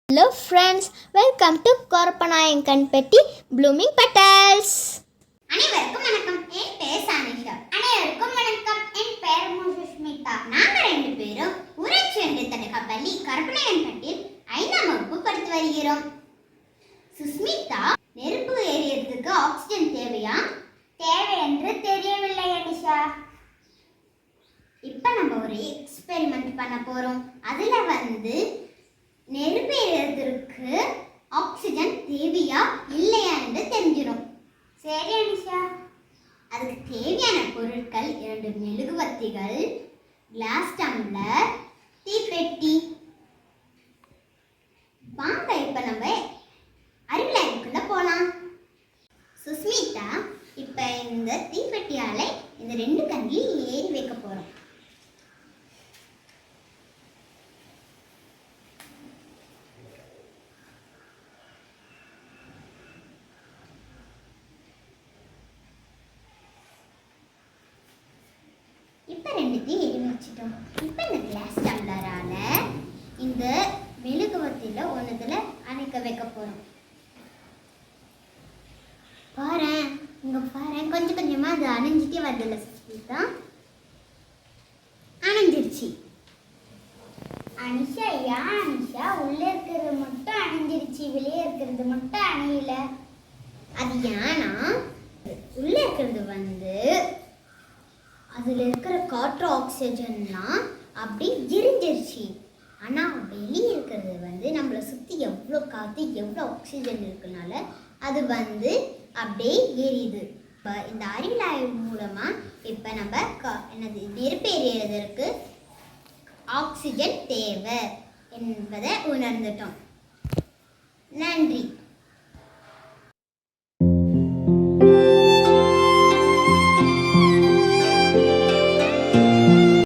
Hello friends, welcome to Korpanayankan Petti Blooming Petals. அனைவருக்கும் வணக்கம். என் பேர் சானிஷா. அனைவருக்கும் வணக்கம். என் பேர் சுஷ்மிதா. நாங்க ரெண்டு பேரும் ஊராட்சி ஒன்றிய தொடக்கப்பள்ளி கருப்பனாயன்பட்டியில் 5ஆம் வகுப்பு படித்து வருகிறோம். சுஷ்மிதா, நெருப்பு எரியறதுக்கு ஆக்சிஜன் தேவை என்று தெரியவில்லை அனிஷா. இப்ப நம்ம ஒரு எக்ஸ்பெரிமெண்ட் பண்ண போறோம். அதுல நெருப்பு எரியறதுக்கு ஆக்சிஜன் தேவையா இல்லையா என்று தெரிஞ்சிடும். சரி அனிஷா, அதுக்கு தேவையான பொருட்கள் 2 மெழுகுவர்த்திகள், கிளாஸ் டம்ளர், தீப்பெட்டி. வாங்க இப்ப நம்ம அறிவியலுக்குள்ள போலாம். சுஸ்மிதா, இப்ப இந்த தீப்பெட்டியால இந்த 2 கண்ணிலையும் ஏறி வைக்க போறோம். இப்போ 2த்தையும் எரி வச்சிட்டோம். இப்போ இந்த கிளாஸ் டம்ளரால இந்த மெழுகுவர்த்தியில் ஒன்றுத்தில் அணைக்க வைக்க போகிறோம். பாரேன், இங்கே பாரேன், கொஞ்சம் கொஞ்சமாக அது அணைஞ்சிட்டே வருதுல்ல சுஸ்மிதா? அணைஞ்சிருச்சு. அனிஷா, ஏன் அனிஷா உள்ளே இருக்கிறது மட்டும் அணைஞ்சிருச்சு, வெளியே இருக்கிறது மட்டும் அணையல? அது ஏன்னா உள்ளே இருக்கிறது அதில் இருக்கிற காற்று ஆக்சிஜன்லாம் அப்படி எரிஞ்சிருச்சு. ஆனால் வெளியே இருக்கிறது நம்மளை சுற்றி எவ்வளோ காற்று எவ்வளோ ஆக்சிஜன் இருக்குனால அது அப்படியே எரியுது. இப்போ இந்த அறிவியல் ஆய்வு மூலமாக இப்போ நம்ம நெருப்பு எரியறதற்கு ஆக்சிஜன் தேவை என்பதை உணர்ந்துட்டோம். நன்றி.